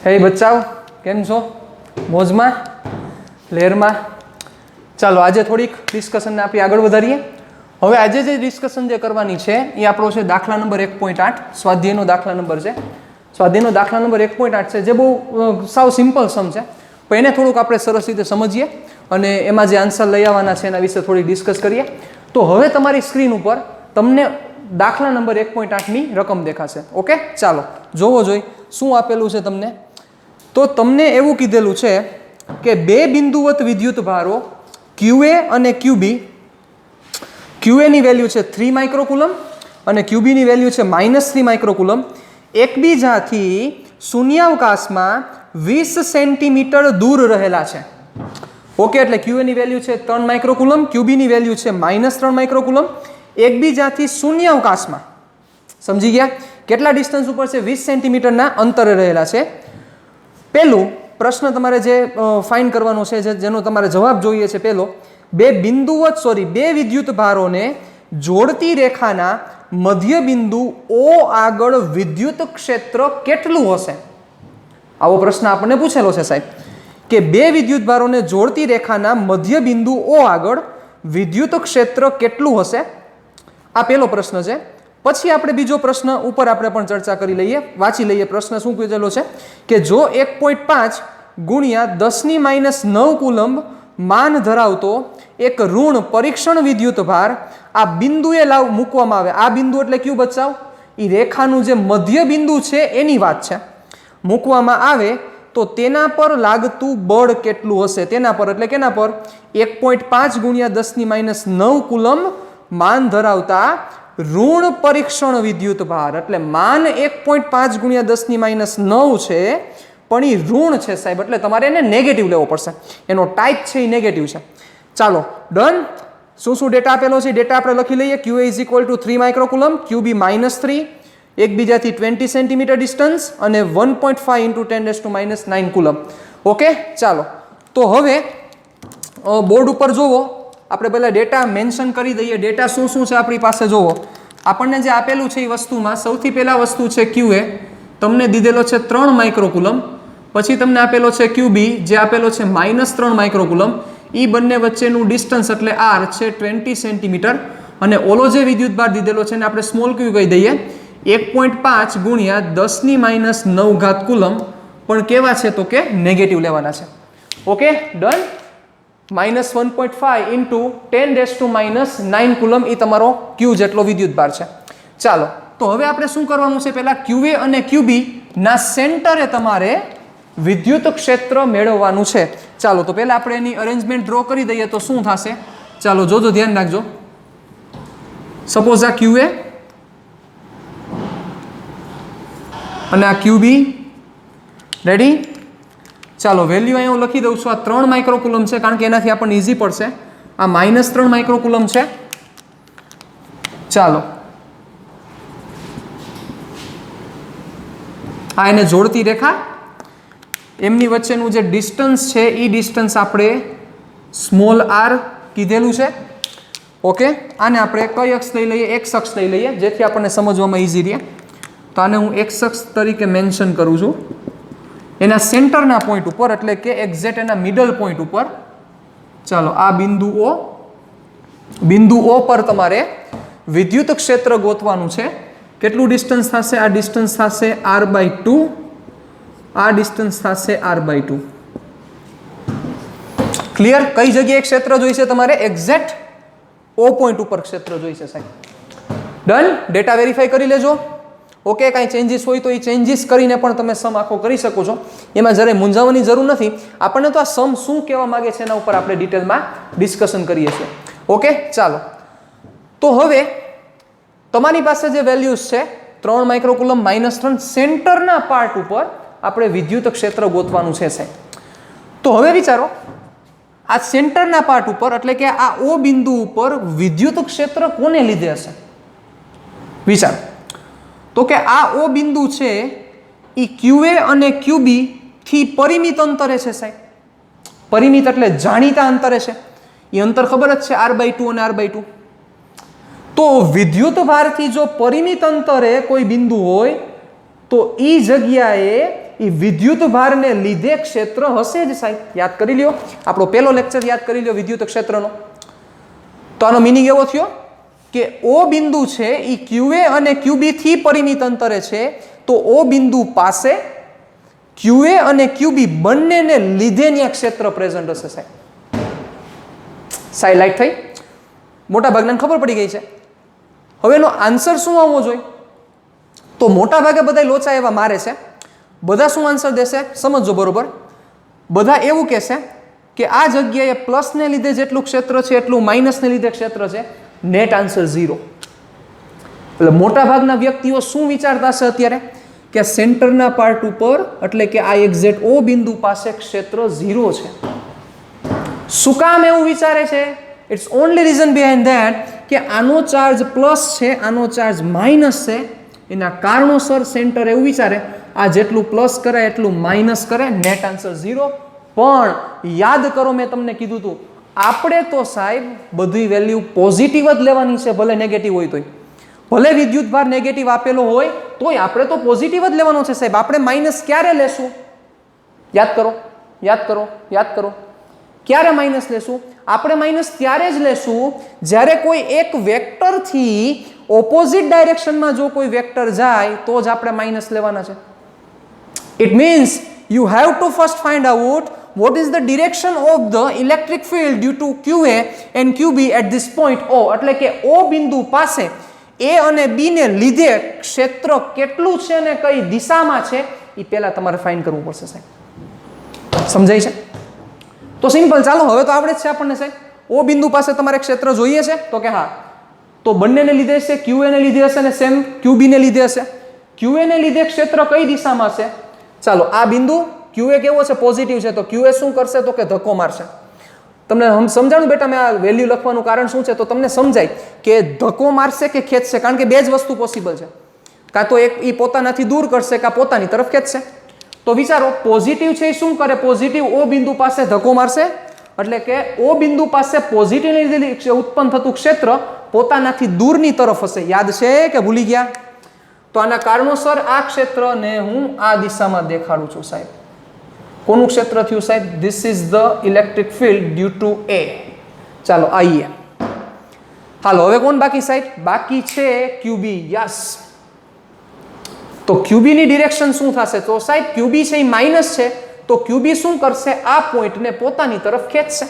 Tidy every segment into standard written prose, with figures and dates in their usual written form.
હે બચ્ચાઓ, કેમ છો? મોજમાં, લહેરમાં? ચાલો આજે થોડીક ડિસ્કશનને આપણે આગળ વધારીએ. હવે આજે જે ડિસ્કશન જે કરવાની છે એ આપણો છે દાખલા નંબર 1.8, સ્વાધ્યાયનો દાખલા નંબર છે. સ્વાધ્યાયનો દાખલા નંબર 1.8 છે, જે બહુ સાવ સિમ્પલ સમ છે, પણ એને થોડુંક આપણે સરસ રીતે સમજીએ અને એમાં જે આન્સર લઈ આવવાના છે એના વિશે થોડી ડિસ્કસ કરીએ. તો હવે તમારી સ્ક્રીન ઉપર તમને દાખલા નંબર 1.8ની રકમ દેખાશે. ઓકે, ચાલો જોવો જોઈ શું આપેલું છે તમને. તો તમને એવું કીધેલું છે કે બે બિંદુવત વિદ્યુત ભારો QA અને QB, QA ની વેલ્યુ છે 3 માઇક્રોકુલમ અને QB ની વેલ્યુ છે -3 માઇક્રોકુલમ, એકબીજાથી શૂન્યાવકાશમાં 20 સેન્ટીમીટર દૂર રહેલા છે. ઓકે, એટલે QA ની વેલ્યુ છે 3 માઇક્રોકુલમ, QB ની વેલ્યુ છે -3 માઇક્રોકુલમ, એકબીજાથી શૂન્યાવકાશમાં, સમજી ગયા? કેટલા ડિસ્ટન્સ ઉપર છે? 20 સેન્ટીમીટરના અંતરે રહેલા છે. પહેલું પ્રશ્ન તમારે જે ફાઇન્ડ કરવાનો છે, જેનો તમારે જવાબ જોઈએ છે, પહેલો બે વિદ્યુત ભારોને જોડતી રેખાના મધ્ય બિંદુ O આગળ વિદ્યુત ક્ષેત્ર કેટલું હશે? આવો પ્રશ્ન આપણને પૂછેલો છે સાહેબ, કે બે વિદ્યુત ભારોને જોડતી રેખાના મધ્ય બિંદુ O આગળ વિદ્યુત ક્ષેત્ર કેટલું હશે? આ પહેલો પ્રશ્ન છે. પછી આપણે બીજો પ્રશ્ન ઉપર આપણે પણ ચર્ચા કરી લઈએ, વાંચી લઈએ. પ્રશ્ન શું પૂછેલો છે કે જો 1.5 ગુણ્યા 10⁻9 કુલંબ માન ધરાવતો એક ઋણ પરીક્ષણ વિદ્યુત ભાર આ બિંદુએ મૂકવામાં આવે. આ બિંદુ એટલે કયું બચાવ? એ રેખાનું જે મધ્ય બિંદુ છે એની વાત છે. મૂકવામાં આવે તો તેના પર લાગતું બળ કેટલું હશે? તેના પર એટલે કેના પર? 1.5 ગુણ્યા 10⁻9 કુલંબ માન ધરાવતા ઋણ પરીક્ષણ વિદ્યુત ભાર, એટલે માન 1.5 ગુણ્યા 10⁻9 છે, પણ એ ઋણ છે સાહેબ, એટલે તમારે એને નેગેટિવ લેવો પડશે. એનો ટાઈપ છે એ નેગેટિવ છે. ચાલો ડન. શું શું ડેટા આપેલો છે? ડેટા આપણે લખી લઈએ. QA = 3 માઇક્રોકુલમ, QB -3, એકબીજાથી 20 સેન્ટીમીટર ડિસ્ટન્સ અને 1.5 × 10⁻9 કુલમ. ઓકે, ચાલો તો હવે બોર્ડ ઉપર જોવો. આપણે પહેલા ડેટા મેન્શન કરી દઈએ. ડેટા શું શું છે આપણી પાસે જોવો. આપણને જે આપેલું છે એ વસ્તુમાં સૌથી પહેલા વસ્તુ છે QA, તમને દીધેલો છે 3 માઇક્રોકુલમ. પછી તમને આપેલો છે QB, જે આપેલો છે -3 માઇક્રોકુલમ. એ બંને વચ્ચેનું ડિસ્ટન્સ એટલે R છે 20 સેન્ટીમીટર. અને ઓલો જે વિદ્યુત ભાર દીધેલો છે એને આપણે સ્મોલ q કહી દઈએ. 1.5 ગુણ્યા 10⁻9 કુલમ, પણ કેવા છે તો કે નેગેટિવ લેવાના છે. Okay, done. -1.5 × 10⁻9 કુલમ એ તમારો Q જેટલો વિદ્યુત ભાર છે. ચાલો તો હવે આપણે શું કરવાનું છે? પહેલા QA અને QB ના સેન્ટરે તમારે વિદ્યુત ક્ષેત્ર મેળવવાનું છે. ચાલો તો પહેલા આપણે એની અરેન્જમેન્ટ ડ્રો કરી દઈએ તો શું થશે? ચાલો જોજો, ધ્યાન રાખજો. સપોઝ આ QA અને આ QB. રેડી? ચાલો વેલ્યુ અહીંયા હું લખી દઉં છું. આ 3 માઇક્રોકુલમ છે, કારણ કે એનાથી આપણને ઈઝી પડશે. આ -3 માઇક્રોકુલમ છે. ચાલો આ એને જોડતી રેખા, એમની વચ્ચેનું જે ડિસ્ટન્સ છે એ ડિસ્ટન્સ આપણે સ્મોલ r કીધેલું છે. ઓકે, આને આપણે કઈ અક્ષ લઈ લઈએ? x અક્ષ લઈ લઈએ, જેથી આપણને સમજવામાં ઈઝી રહે. તો આને હું x અક્ષ તરીકે મેન્શન કરું છું. એના સેન્ટરના પોઈન્ટ ઉપર, એટલે કે એક્ઝેક્ટ એના મિડલ પોઈન્ટ ઉપર. ચાલો આ બિંદુ O પર તમારે વિદ્યુત ક્ષેત્ર ગોતવાનું છે. કેટલું ડિસ્ટન્સ થશે? આ ડિસ્ટન્સ થશે r/2, આ ડિસ્ટન્સ થશે r/2. ક્લિયર? કઈ જગ્યાએ ક્ષેત્ર જોઈશે તમારે? એક્ઝેક્ટ O પોઈન્ટ ઉપર ક્ષેત્ર જોઈશે સાહેબ. ડન. ડેટા વેરીફાઈ કરી લેજો. ઓકે, કાંઈ ચેન્જીસ હોય તો એ ચેન્જીસ કરીને પણ તમે સમ આખો કરી શકો છો. એમાં જરાય મૂંઝાવવાની જરૂર નથી. આપણને તો આ સમ શું કહેવા માંગે છે એના ઉપર આપણે ડિટેલમાં ડિસ્કશન કરીએ છીએ. ઓકે, ચાલો તો હવે તમારી પાસે જે વેલ્યુઝ છે 3 માઇક્રોકુલમ, -3, સેન્ટરના પાર્ટ ઉપર આપણે વિદ્યુત ક્ષેત્ર ગોતવાનું છે સાહેબ. તો હવે વિચારો, આ સેન્ટરના પાર્ટ ઉપર એટલે કે આ O બિંદુ ઉપર વિદ્યુત ક્ષેત્ર કોને લીધે હશે? વિચારો તો કે આ O બિંદુ છે એ QA અને QB થી પરિમિત અંતરે છે સાહેબ. પરિમિત એટલે જાણીતા અંતરે છે. એ અંતર ખબર જ છે, r/2 અને r/2. તો વિદ્યુત ભારથી જો પરિમિત અંતરે કોઈ બિંદુ હોય તો એ જગ્યાએ એ વિદ્યુત ભારને લીધે ક્ષેત્ર હશે જ સાહેબ. યાદ કરી લ્યો, આપણો પહેલો લેક્ચર યાદ કરી લ્યો વિદ્યુત ક્ષેત્રનો. તો આનો મિનિંગ એવો થયો કે O બિંદુ છે એ QA અને QB થી પરિમિત અંતરે છે, તો O બિંદુ પાસે QA અને QB બંનેને લીધે ત્યાં ક્ષેત્ર પ્રેઝન્ટ હશે સાહેબ. સાહેબ લાઈટ થઈ, મોટા ભાગને ખબર પડી ગઈ છે. હવે એનો આન્સર શું આવવો જોઈએ? તો મોટા ભાગે બધા લોચા એવા મારે છે. બધા શું આન્સર દેશે સમજો બરોબર. બધા એવું કહેશે કે આ જગ્યાએ પ્લસને લીધે જેટલું ક્ષેત્ર છે એટલું માઇનસને લીધે ક્ષેત્ર છે. Net answer 0. એટલે મોટા ભાગના વ્યક્તિઓ શું વિચારતા છે અત્યારે કે સેન્ટરના પાર્ટ ઉપર એટલે કે આ એક્ઝેક્ટ O બિંદુ પાસે ક્ષેત્ર 0 છે. શું કામ એવું વિચારે છે? It's only reason behind that કે આનો ચાર્જ પ્લસ છે, આનો ચાર્જ માઇનસ છે. એના કારણોસર સેન્ટર એવું વિચારે આ જેટલું પ્લસ કરે એટલું માઇનસ કરે. Net answer 0. પણ યાદ કરો મેં તમને કીધું હતું આપણે તો સાહેબ બધી વેલ્યુ પોઝિટિવ જ લેવાની છે, ભલે નેગેટિવ હોય તોય. ભલે વિદ્યુત ભાર નેગેટિવ આપેલો હોય તોય આપણે તો પોઝિટિવ જ લેવાનો છે સાહેબ. આપણે માઇનસ ક્યારે લેશું? યાદ કરો, યાદ કરો, યાદ કરો. ક્યારે માઇનસ લેશું? આપણે માઇનસ ત્યારે જ લેશું જ્યારે કોઈ એક વેક્ટરથી ઓપોઝિટ ડાયરેક્શનમાં જો કોઈ વેક્ટર જાય તો જ આપણે માઇનસ લેવાના છે. It means you have to first find out what is the direction of the electric field due to QA and QB at this point O. એટલે કે O બિંદુ પાસે A અને B ને લીધે ક્ષેત્ર કેટલું છે અને કઈ દિશામાં છે એ પહેલા તમારે ફાઇન્ડ કરવું પડશે સાહેબ. સમજાય છે? તો સિમ્પલ, ચાલો હવે તો આવડે જ છે આપણને સાહેબ. O બિંદુ પાસે તમારે ક્ષેત્ર જોઈએ છે તો કે હા, તો બંનેને લીધે હશે, QA ને લીધે હશે અને સેમ QB ને લીધે હશે. QA ને લીધે ક્ષેત્ર કઈ દિશામાં છે? ચાલો આ બિંદુ QA કેવો છે? પોઝિટિવ છે. તો QA શું કરશે? તો કે ધક્કો મારશે. તમને સમજાણું બેટા મેં આ વેલ્યુ લખવાનું કારણ શું છે? તો તમને સમજાય કે ધક્કો મારશે કે ખેંચશે, કારણ કે બે જ વસ્તુ પોસિબલ છે. કાં તો એક એ પોતાનાથી દૂર કરશે કાં પોતાની તરફ ખેંચશે. તો વિચારો પોઝિટિવ છે એ શું કરે? પોઝિટિવ O બિંદુ પાસે ધક્કો મારશે એટલે કે O બિંદુ પાસે પોઝિટિવ લીધે ઉત્પન્ન થતું ક્ષેત્ર પોતાનાથી દૂરની તરફ હશે. યાદ છે કે ભૂલી ગયા? તો આના કારણોસર આ ક્ષેત્રને હું આ દિશામાં દેખાડું છું સાહેબ. કોનું ક્ષેત્ર થયું સાહેબ? This is the electric field due to A. ચાલો આઈએ. હાલો હવે કોણ બાકી સાહેબ? બાકી છે QB. યસ. તો QB ની ડિરેક્શન શું થશે? તો સાહેબ QB છે એ માઇનસ છે, તો QB શું કરશે? આ પોઈન્ટને પોતાની તરફ ખેંચશે.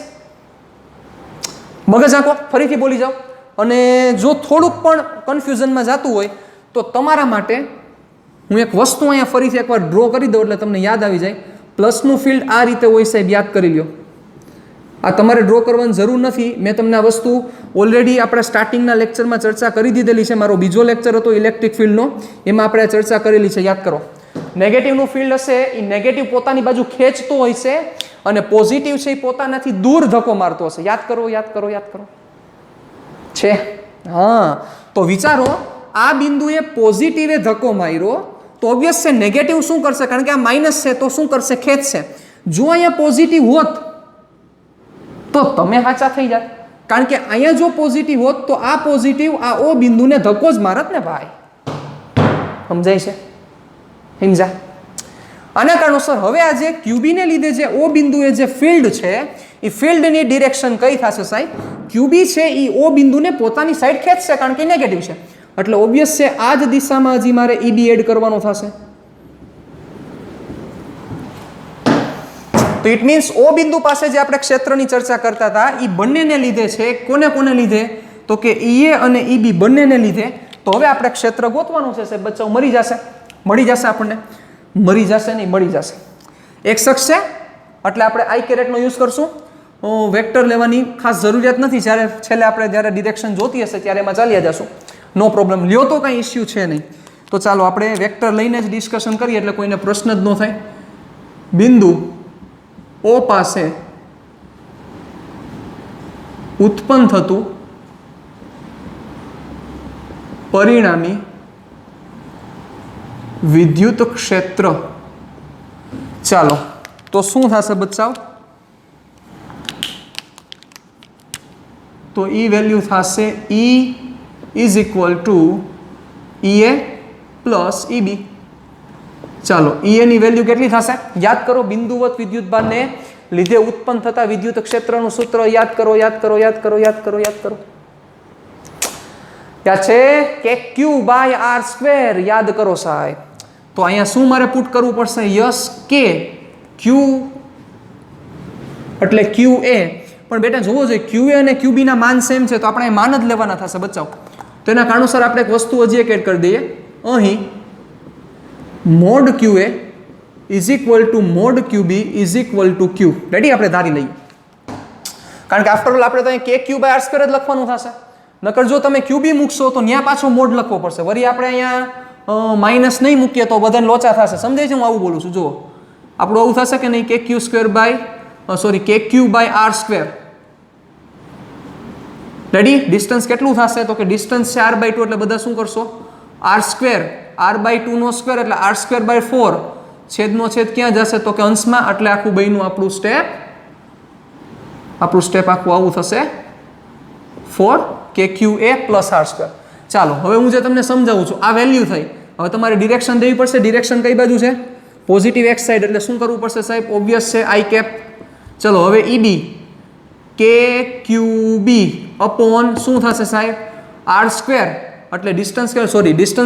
મગજ આંકો, ફરીથી બોલી જાઓ. અને જો થોડુંક પણ કન્ફ્યુઝનમાં જતું હોય તો તમારા માટે હું એક વસ્તુ અહીંયા ફરીથી એકવાર ડ્રો કરી દઉં એટલે તમને યાદ આવી જાય. પ્લસનું ફિલ્ડ આ રીતે હોય સાહેબ, યાદ કરી લ્યો. આ તમારે ડ્રો કરવાની જરૂર નથી. મેં તમને આ વસ્તુ ઓલરેડી આપણા સ્ટાર્ટિંગના લેક્ચરમાં ચર્ચા કરી દીધેલી છે. મારો બીજો લેક્ચર હતો ઇલેક્ટ્રિક ફિલ્ડનો, એમાં આપણે ચર્ચા કરેલી છે. યાદ કરો. નેગેટિવનું ફિલ્ડ હશે એ નેગેટિવ પોતાની બાજુ ખેંચતો હોય છે અને પોઝિટિવ છે એ પોતાનાથી દૂર ધક્કો મારતો હશે. યાદ કરો, યાદ કરો, યાદ કરો. છે? હા. તો વિચારો આ બિંદુએ પોઝિટિવે ધક્કો માર્યો તો ઓબ્વિયસ છે નેગેટિવ શું કરશે? કારણ કે આ માઇનસ છે તો શું કરશે? ખેંચશે. જો અહીંયા પોઝિટિવ હોત તો તમે સાચા થઈ જાત, કારણ કે અહીંયા જો પોઝિટિવ હોત તો આ પોઝિટિવ આ O બિંદુને ધક્કો જ મારત ને ભાઈ. સમજાય છે? સમજા? આના કારણોસર હવે આ જે QB ને લીધે જે O બિંદુએ જે ફિલ્ડ છે એ ફિલ્ડની ડિરેક્શન કઈ થશે સાહેબ? QB છે એ O બિંદુને પોતાની સાઈડ ખેંચશે કારણ કે નેગેટિવ છે. એટલે ઓબ્વિયસ છે આ જ દિશામાં હજી મારે EB એડ કરવાનો થશે. તો ઇટ મીન્સ O બિંદુ પાસે જે આપણે ક્ષેત્રની ચર્ચા કરતા હતા એ બંનેને લીધે છે. કોને કોને લીધે? તો કે EA અને EB બંનેને લીધે. તો હવે આપણે ક્ષેત્ર ગોતવાનું છે સાહેબ. બચ્ચાઓ મળી જશે, મળી જશે આપણને. મરી જશે નહીં, મળી જશે. એક શખ્સ છે એટલે આપણે આઈ કેરેટનો યુઝ કરશું. વેક્ટર લેવાની ખાસ જરૂરિયાત નથી. જ્યારે છેલ્લે આપણે જ્યારે ડિરેક્શન જોતી હશે ત્યારે એમાં ચાલ્યા જશું. નો પ્રોબ્લેમ. લ્યો તો કાંઈ ઇસ્યુ છે નહીં. તો ચાલો આપણે વેક્ટર લઈને જ ડિસ્કશન કરીએ એટલે કોઈને પ્રશ્ન જ ન થાય. બિંદુ O પાસે ઉત્પન્ન થતું પરિણામી વિદ્યુત ક્ષેત્ર. ચાલો તો શું થશે બચ્ચાઓ? તો E વેલ્યુ થશે E is equal to EA plus EB. ચાલો E ની વેલ્યુ કેટલી થશે? યાદ કરો, બિંદુવત વિદ્યુતભારને લીધે ઉત્પન્ન થતા વિદ્યુત ક્ષેત્રનું સૂત્ર યાદ કરો. યાદ છે કે Q/r². યાદ કરો સાહેબ. તો અહીંયા શું મારે પુટ કરવું પડશે? યસ કે Q એટલે QA. પણ બેટા જોવો જોઈએ, QA અને QB ના માન સેમ છે તો આપણે માન જ લેવાના થશે બચ્ચાઓ. તો એના કારણોસર આપણે એક વસ્તુ હજી એક એડ કરી દઈએ. અહીં mode QA is equal to mode QB is equal to Q. Ready? આપણે ધારી લઈએ, કારણ કે આફ્ટર ઓલ આપણે તો અહીં KQ/r² જ લખવાનું થશે. નકર જો તમે QB મૂકશો તો ત્યાં પાછો મોડ લખવો પડશે. વળી આપણે અહીંયા માઇનસ નહીં મૂકીએ તો બધાને લોચા થશે. સમજાય છે હું આવું બોલું છું? જુઓ, આપણું આવું થશે કે નહીં? KQ/r². રેડી? ડિસ્ટન્સ કેટલું થશે? તો કે ડિસ્ટન્સ છે r/2, એટલે બધા શું કરશો? r², r/2 નો સ્ક્વેર એટલે r²/4. છેદનો છેદ ક્યાં જશે? તો કે અંશમાં. એટલે આખું બન્યું આપણું સ્ટેપ આખું આવું થશે 4KQA + r². ચાલો હવે હું જે તમને સમજાવું છું આ વેલ્યુ થઈ. હવે તમારે ડિરેક્શન દેવી પડશે. ડિરેક્શન કઈ બાજુ છે? Positive x side. એટલે શું કરવું પડશે સાહેબ? ઓબ્વિયસ છે i કેપ. ચલો હવે EB KQB અપોન શું થશે સાહેબ? r². એટલે ડિસ્ટન્સ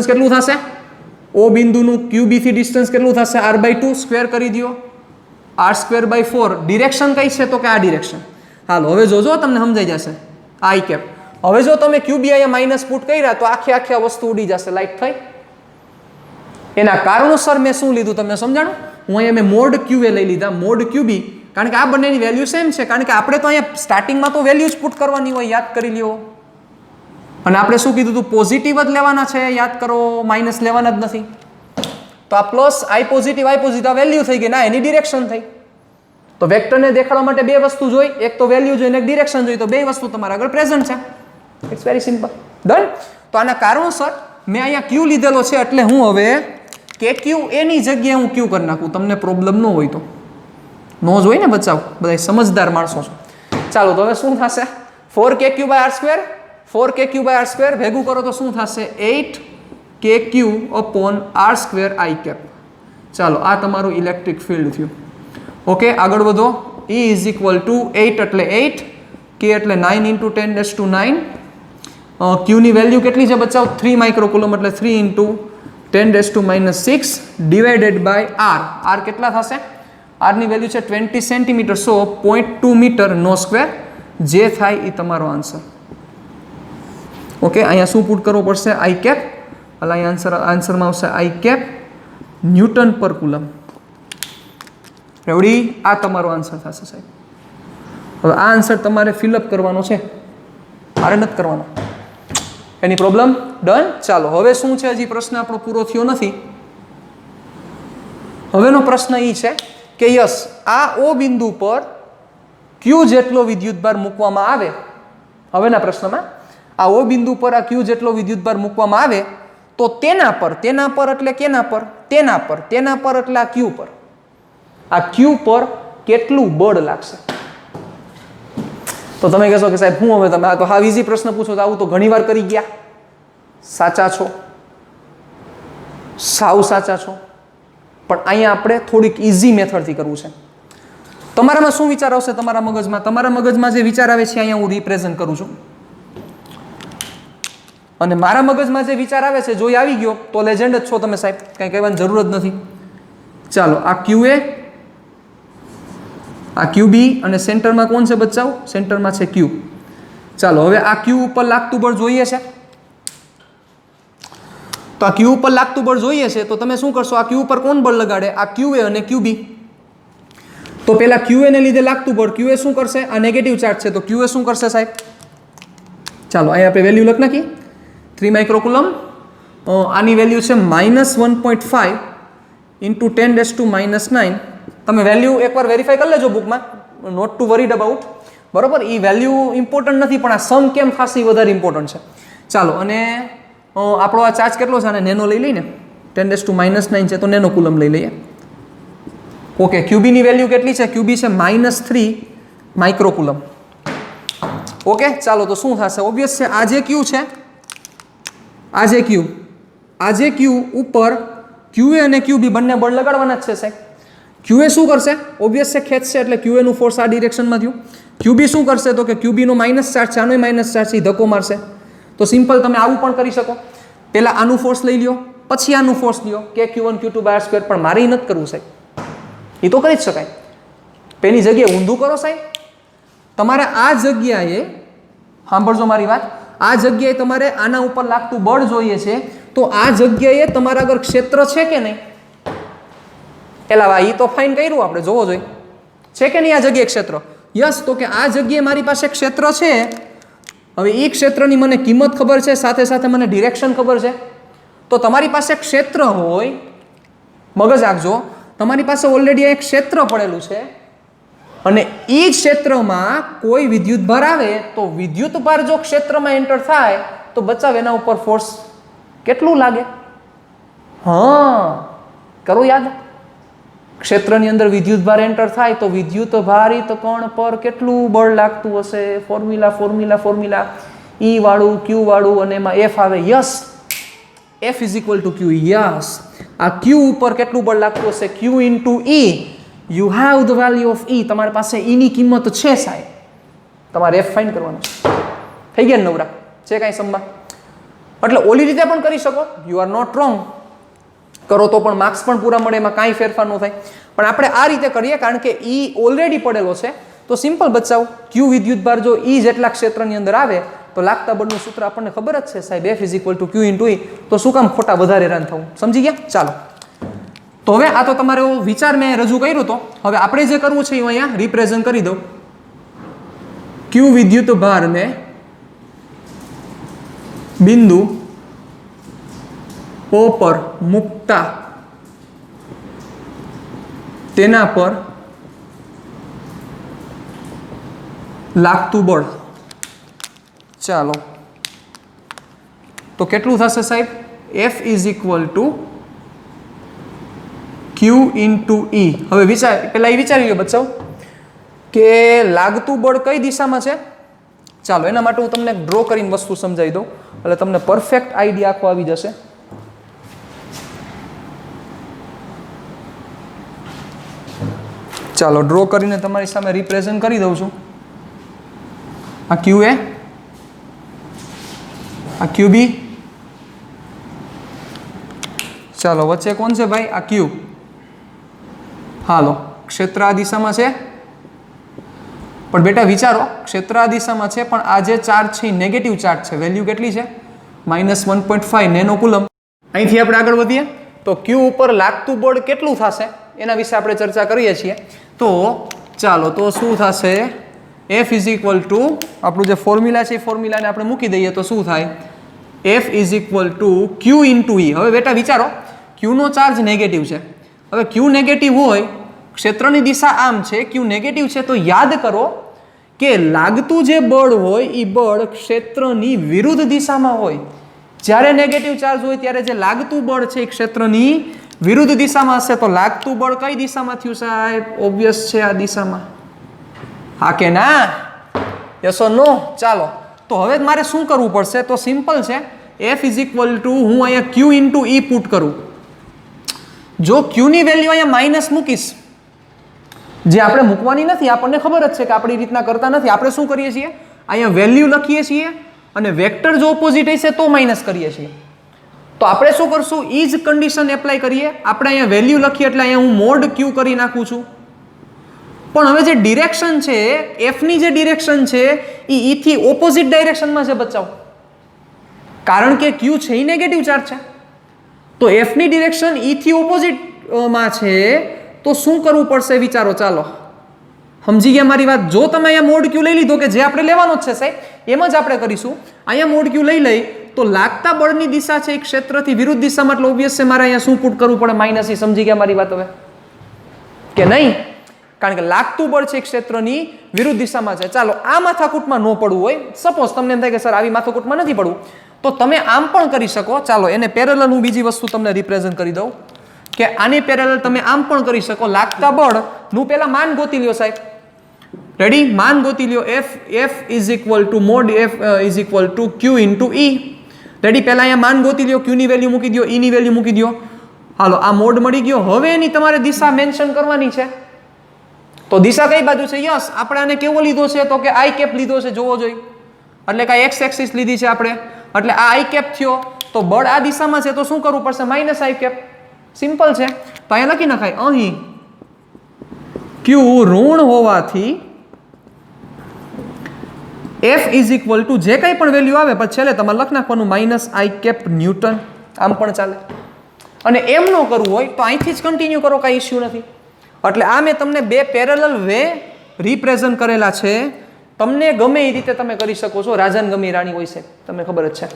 કેટલું થશે? O બિંદુનું QB થી ડિસ્ટન્સ કેટલું થશે? r/2. સ્ક્વેર કરી દો, r²/4. ડિરેક્શન કઈ છે? તો કે આ ડિરેક્શન. હાલો હવે જોજો, તમને સમજાઈ જશે. i cap. હવે જો તમે QB અહીંયા માઇનસ પુટ કર્યા તો આખી આ વસ્તુ ઉડી જશે. લાઈટ થઈ? એના કારણોસર મેં શું લીધું તમને સમજાણું? હું અહીંયા મેં મોડ QA લઈ લીધા, મોડ QB, કારણ કે આ બંનેની વેલ્યુ સેમ છે. કારણ કે આપણે તો અહીંયા સ્ટાર્ટિંગમાં તો વેલ્યુ જ પુટ કરવાની હોય, યાદ કરી લ્યો. અને આપણે શું કીધું હતું? પોઝિટિવ જ લેવાના છે, યાદ કરો, માઇનસ લેવાના જ નથી. તો આ પ્લસ I પોઝિટિવ આ વેલ્યુ થઈ ગઈ ના, એની ડિરેક્શન થઈ. તો વેક્ટરને દેખાડવા માટે બે વસ્તુ જોઈ, એક તો વેલ્યુ જોઈ અને એક ડિરેક્શન જોઈ. તો બે વસ્તુ તમારા આગળ પ્રેઝન્ટ છે. It's very simple. ડન. તો આના કારણોસર મેં અહીંયા Q લીધેલો છે, એટલે હું હવે KQA ની જગ્યાએ હું Q કરી નાખું. તમને પ્રોબ્લેમ ન હોય તો. નો જ હોય ને બચાવ, બધા સમજદાર માણસો છો. ચાલો તો હવે શું થશે? 4KQ/r². 4KQ/r² ભેગું કરો તો શું થશે? 8KQ/r² i cap. ચાલો આ તમારું ઇલેક્ટ્રિક ફિલ્ડ થયું. ઓકે, આગળ વધો. E ઇઝ ઇક્વલ ટુ 8 એટલે 8, K એટલે 9 × 10⁹. Q ની વેલ્યુ કેટલી છે બચાવ? 3 માઇક્રોકુલમ એટલે 3 × 10⁻6 ડિવાઇડેડ બાય r. r કેટલા થશે? r ની વેલ્યુ છે 20 સેન્ટીમીટર, સો 0.2 મીટર નો સ્ક્વેર. જે થાય એ તમારો આન્સર. ઓકે, અહીંયા શું પુટ કરવો પડશે? i cap. એટલે અહીંયા આન્સરમાં આવશે i કેપ ન્યૂટન પર કુલમ. રેવડી? આ તમારો આન્સર થશે સાહેબ. હવે આ આન્સર તમારે ફિલઅપ કરવાનો છે, મારે નથી કરવાનો. એની પ્રોબ્લેમ? ડન. ચાલો હવે શું છે? હજી પ્રશ્ન આપણો પૂરો થયો નથી. હવેનો પ્રશ્ન એ છે કે યસ, આ O બિંદુ પર Q જેટલો વિદ્યુતભાર મૂકવામાં આવે. હવેના પ્રશ્નમાં આ O બિંદુ પર આ Q જેટલો વિદ્યુતભાર મૂકવામાં આવે તો તેના પર એટલે કેના પર? તેના પર એટલે આ Q પર. આ Q પર કેટલું બળ લાગશે? તો તમે કહેશો કે સાહેબ હું હવે તમે આ તો હાવ ઈઝી પ્રશ્ન પૂછો તો આવું તો ઘણી વાર કરી ગયા. સાચા છો, સાવ સાચા છો. પણ અહીંયા આપણે થોડીક ઈઝી મેથડથી કરવું છે. તમારામાં શું વિચાર આવશે? તમારા મગજમાં જે વિચાર આવે છે અહીંયા હું રિપ્રેઝન્ટ કરું છું. અને મારા મગજમાં જે વિચાર આવે છે જોઈ આવી ગયો તો લેજેન્ડ જ છો તમે સાહેબ, કંઈ કહેવાની જરૂર જ નથી. ચાલો આ QA, આ QB અને સેન્ટરમાં કોણ છે બચ્ચાઓ? સેન્ટરમાં છે Q. ચાલો હવે આ Q ઉપર લાગતું બળ જોઈએ છે. તો આ Q ઉપર લાગતું બળ જોઈએ છે તો તમે શું કરશો? આ Q ઉપર કોણ બળ લગાડે? આ QA અને QB. તો પેલા QA ને લીધે લાગતું બળ, QA શું કરશે? આ નેગેટિવ ચાર્જ છે તો QA શું કરશે સાહેબ? ચાલો અહીંયા આપણે વેલ્યુ લખ નાખી. 3 માઇક્રોકુલમ. આની વેલ્યુ છે -1.5 × 10⁻⁹. તમે વેલ્યુ એકવાર વેરીફાઈ કરી લેજો બુકમાં, નોટ ટુ વરીડ અબાઉટ. બરોબર? એ વેલ્યુ ઇમ્પોર્ટન્ટ નથી, પણ આ સમ કેમ ખાસી વધારે ઇમ્પોર્ટન્ટ છે. ચાલો અને આપણો આ ચાર્જ કેટલો છે? આને નેનો લઈ લઈને 10⁻⁹ છે તો નેનો કુલમ લઈ લઈએ. ઓકે, QB ની વેલ્યુ કેટલી છે? QB છે -3 માઇક્રોકુલમ. ઓકે, ચાલો તો શું થશે? ઓબ્વિયસ છે આ જે Q છે, આ જે Q ઉપર QA અને QB બંને બળ લગાડવાના જ છે સાહેબ. QA શું કરશે? ઓબ્વિયસ છે, ખેંચશે, એટલે QA નું ફોર્સ આ ડિરેક્શનમાં થયું. QB શું કરશે? તો કે QB નો માઇનસ ચાર્જ છે, આનો માઇનસ ચાર્જ છે, ધક્કો મારશે. તો સિમ્પલ તમે આવું પણ કરી શકો. પહેલા આનું ફોર્સ લઈ લ્યો, પછી આનું ફોર્સ લ્યો, કે Q1 Q2 by R square. પણ મારે એ નથી કરવું સાહેબ, એ તો કરી જ શકાય. પેલી જગ્યાએ ઊંધું કરો સાહેબ. તમારે આ જગ્યાએ, સાંભળજો મારી વાત, આ જગ્યાએ તમારે આના ઉપર લાગતું બળ જોઈએ છે. તો આ જગ્યાએ તમારા આગળ ક્ષેત્ર છે કે નહીં? એલા ભાઈ, એ તો ફાઇન કર્યું આપણે, જોવો જોઈએ છે કે નહીં આ જગ્યાએ ક્ષેત્ર. યસ, તો કે આ જગ્યાએ મારી પાસે ક્ષેત્ર છે. હવે એ ક્ષેત્રની મને કિંમત ખબર છે, સાથે સાથે મને ડિરેક્શન ખબર છે. તો તમારી પાસે ક્ષેત્ર હોય, મગજ રાખજો, તમારી પાસે ઓલરેડી એક ક્ષેત્ર પડેલું છે અને એ ક્ષેત્રમાં કોઈ વિદ્યુતભાર આવે તો વિદ્યુતભાર જો ક્ષેત્રમાં એન્ટર થાય તો બચાવ એના ઉપર ફોર્સ કેટલું લાગે? હા, કરો યાદ. ક્ષેત્રની અંદર વિદ્યુતભાર એન્ટર થાય તો વિદ્યુતભારિત કણ પર કેટલું બળ લાગતું હશે? ફોર્મ્યુલા E વાળું, Q વાળું અને એમાં F આવે. Yes, F is equal to Q. Yes, આ Q ઉપર કેટલું બળ લાગતું હશે? Q into E. You have the value of E. તમારી પાસે E ની કિંમત છે સાહેબ, તમારે F ફાઇન્ડ કરવાનું છે. થઈ ગયા નવરા? છે કાંઈ સમમાં? એટલે ઓલી રીતે પણ કરી શકો, યુ આર નોટ રોંગ. કરો તો પણ માર્ક્સ પણ પૂરા મળે, એમાં કાંઈ ફેરફાર ન થાય. પણ આપણે આ રીતે કરીએ કારણ કે E ઓલરેડી પડેલો છે. તો સિમ્પલ બચાવ, Q વિદ્યુતભાર જો E જેટલા ક્ષેત્રની અંદર આવે તો લાગતા બળનું સૂત્ર આપણને ખબર જ છે સાહેબ, F is equal to Q into E. તો શું કામ ખોટા વધારે હેરાન થવું? સમજી ગયા? ચાલો, તો હવે આ તો તમારો વિચાર મેં રજૂ કર્યો હતો. હવે આપણે જે કરવું છે એ અહીંયા રિપ્રેઝન્ટ કરી દઉં. Q વિદ્યુતભારને બિંદુ O પર મૂકતા તેના પર લાગતું બળ. ચાલો, તો કેટલું થશે સાહેબ? F is equal to Q into E. હવે પહેલા એ વિચારી લો બચ્ચાઓ કે લાગતું બળ કઈ દિશામાં છે. ચાલો, એના માટે હું તમને ડ્રો કરીને વસ્તુ સમજાવી દઉં એટલે તમને પરફેક્ટ આઈડિયા આખો આવી જશે. ચાલો, ડ્રો કરીને તમારી સામે રિપ્રેઝન્ટ કરી દઉં છું. આ QA, આ QB. ચાલો, વચ્ચે કોણ છે ભાઈ? આ Q. હાલો, ક્ષેત્ર આ દિશામાં છે. પણ બેટા વિચારો, ક્ષેત્ર આ દિશામાં છે પણ આ જે ચાર્જ છે એ નેગેટિવ ચાર્જ છે. વેલ્યુ કેટલી છે? -1.5 નેનો કુલમ. અહીંથી આપણે આગળ વધીએ તો Q ઉપર લાગતું બળ કેટલું થશે એના વિશે આપણે ચર્ચા કરીએ છીએ. તો ચાલો, તો શું થશે? F ઇઝ ઇક્વલ ટુ આપણું જે ફોર્મ્યુલા છે એ ફોર્મ્યુલાને આપણે મૂકી દઈએ તો શું થાય? F is equal to Q into E. હવે બેટા વિચારો, Q નો ચાર્જ નેગેટિવ છે. હવે Q નેગેટિવ હોય, ક્ષેત્રની દિશા આમ છે, Q નેગેટિવ છે, તો યાદ કરો કે લાગતું જે બળ હોય એ બળ ક્ષેત્રની વિરુદ્ધ દિશામાં હોય. જ્યારે નેગેટિવ ચાર્જ હોય ત્યારે જે લાગતું બળ છે એ ક્ષેત્રની વિરુદ્ધ દિશામાં હશે. તો લાગતું બળ કઈ દિશામાં થયું સાહેબ? ઓબ્વિયસ છે, આ દિશામાં. હા કે ના? યસ ઓર નો? ચાલો, તો હવે મારે શું કરવું પડશે? તો સિમ્પલ છે, F ઇઝ ઇક્વલ ટુ હું અહીંયા Q ઇન્ટુ E પુટ કરું. જો Q ની વેલ્યુ અહીંયા માઇનસ મૂકીશ, જે આપણે મૂકવાની નથી, આપણને ખબર જ છે કે આપણી રીતના કરતા નથી. આપણે શું કરીએ છીએ? અહીંયા વેલ્યુ લખીએ છીએ અને વેક્ટર જો ઓપોઝિટ હશે તો માઇનસ કરીએ છીએ. તો આપણે શું કરશું? એ જ કન્ડિશન એપ્લાય કરીએ. આપણે અહીંયા વેલ્યુ લખીએ એટલે અહીંયા હું મોડ Q કરી નાખું છું. પણ હવે જે ડિરેક્શન છે, F ની જે ડિરેક્શન છે એ E થી ઓપોઝિટ ડાયરેક્શનમાં છે બચાવ. કારણ કે Q છે એ નેગેટિવ ચાર્જ છે, તો F ની ડિરેક્શન E થી ઓપોઝિટમાં છે. તો શું કરવું પડશે? વિચારો. ચાલો, સમજી ગયા મારી વાત? જો તમે અહીંયા મોડ Q લઈ લીધો કે જે આપણે લેવાનો જ છે સાહેબ, એમ જ આપણે કરીશું. અહીંયા મોડ Q લઈ તો લાગતા બળની દિશા છે એ ક્ષેત્રથી વિરુદ્ધ દિશામાં, એટલે ઓબ્વિયસ છે મારે અહીંયા શું પુટ કરવું પડે? Minus E. સમજી ગયા મારી વાત હવે કે નહીં? કારણ કે લાગતું બળ છે ક્ષેત્રની વિરુદ્ધ દિશામાં છે. ચાલો, આ માથાકૂટમાં ન પડવું હોય, સપોઝ તમને એમ થાય કે સર આવી માથાકૂટમાં નથી પડવું, તો તમે આમ પણ કરી શકો. ચાલો, એને પેરેલલ હું બીજી વસ્તુ તમને રિપ્રેઝન્ટ કરી દઉં કે આની પેરેલલ તમે આમ પણ કરી શકો. લાગતા બળનું પહેલા માન ગોતી લ્યો સાહેબ. રેડી? માન ગોતી લ્યો. F is equal to mode F is equal to Q into E. Ready? પહેલા અહીંયા માન ગોતી લ્યો, Q ની વેલ્યુ મૂકી દો, E ની વેલ્યુ મૂકી દો. હાલો આ મોડ મળી ગયો. હવે એની તમારે દિશા મેન્શન કરવાની છે. તો દિશા કઈ બાજુ છે? યસ, આપણે આને કેવો લીધો છે? તો કે આઈ કેપ લીધો છે, જોવો જોઈએ. એટલે કે એક્સ એક્સિસ લીધી છે આપણે, એટલે આ આઈ કેપ થયો. તો બળ આ દિશામાં છે તો શું કરવું પડશે? માઇનસ આઈ કેપ. સિમ્પલ છે. તો અહીંયા લખી નખાય, અહીં ક્યુ ઋણ હોવાથી એફ ઇઝ ઇક્વલ ટુ જે કંઈ પણ વેલ્યુ આવે પછી છેલ્લે તમારે લખી નાખવાનું માઇનસ આઈ કેપ ન્યૂટન. આમ પણ ચાલે. અને એમ ન કરવું હોય તો અહીંથી જ કન્ટિન્યુ કરો, કાંઈ ઇસ્યુ નથી. એટલે આ મેં તમને બે પેરેલલ વે રિપ્રેઝન્ટ કરેલા છે. તમને ગમે એ રીતે તમે કરી શકો છો. રાજાને ગમે રાણી હોય છે, તમને ખબર જ છે.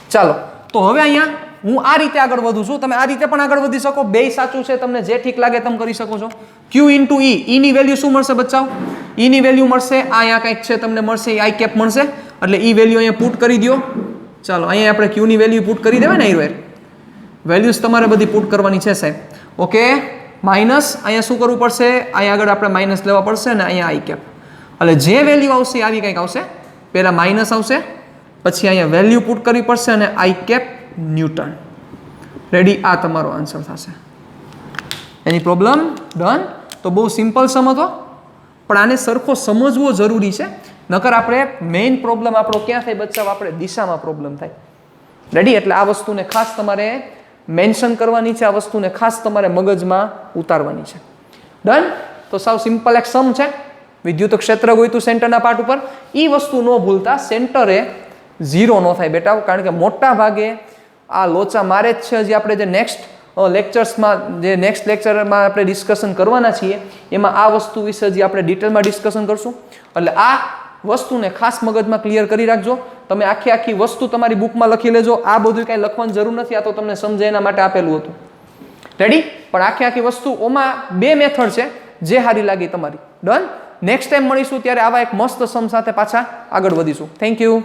ચાલો, તો હવે અહીંયા હું આ રીતે આગળ વધું છું. તમે આ રીતે પણ આગળ વધી શકો. બે સાચું છે, તમને જે ઠીક લાગે તમે કરી શકો છો. ક્યુ ઇન્ટુ ઈ, ઈની વેલ્યુ શું મળશે બચ્ચાઓ? ઈની વેલ્યુ મળશે અહીંયા કંઈક છે, તમને મળશે આઈ કેપ મળશે. એટલે ઈ વેલ્યુ અહીંયા પુટ કરી દો. ચાલો, અહીંયા આપણે ક્યુની વેલ્યુ પુટ કરી દેવાય ને. અહીં વેલ્યુઝ તમારે બધી પુટ કરવાની છે સાહેબ. ઓકે, માઇનસ અહીંયા શું કરવું પડશે? અહીંયા આગળ આપણે માઇનસ લેવા પડશે ને અહીંયા આઈ કેપ. એટલે જે વેલ્યુ આવશે આવી કંઈક આવશે. પહેલા માઇનસ આવશે, પછી અહીંયા વેલ્યુ પુટ કરવી પડશે અને આઈ કેપ ન્યૂટન. રેડી? આ તમારો આન્સર થશે. એની પ્રોબ્લેમ ડન. તો બહુ સિમ્પલ સમ હતો, પણ આને સરખો સમજવો જરૂરી છે. નકર આપણે મેઇન પ્રોબ્લેમ આપણો ક્યાં થાય બચ્ચાઓ? આપણે દિશામાં પ્રોબ્લેમ થાય. રેડી? એટલે આ વસ્તુને ખાસ તમારે મેન્શન કરવાની છે. આ વસ્તુને ખાસ તમારે મગજમાં ઉતારવાની છે. ડન? તો સાવ સિમ્પલ એક સમ છે. વિદ્યુત ક્ષેત્ર ગોઈતું સેન્ટરના પાર્ટ ઉપર. એ વસ્તુ ન ભૂલતા, સેન્ટરે 0 ન થાય બેટા, કારણ કે મોટા ભાગે આ લોચા મારે જ છે. હજી આપણે જે નેક્સ્ટ લેક્ચર્સમાં, જે નેક્સ્ટ લેક્ચરમાં આપણે ડિસ્કશન કરવાના છીએ એમાં આ વસ્તુ વિશે હજી આપણે ડિટેલમાં ડિસ્કશન કરશું. એટલે આ વસ્તુને ખાસ મગજમાં ક્લિયર કરી રાખજો. તમે આખી વસ્તુ તમારી બુકમાં લખી લેજો. આ બધું કાંઈ લખવાની જરૂર નથી, આ તો તમને સમજે એના માટે આપેલું હતું. રેડી? પણ આખી વસ્તુ ઓમાં બે મેથડ છે, જે સારી લાગી તમારી. ડન? નેક્સ્ટ ટાઈમ મળીશું ત્યારે આવા એક મસ્ત સમ સાથે પાછા આગળ વધીશું. Thank you.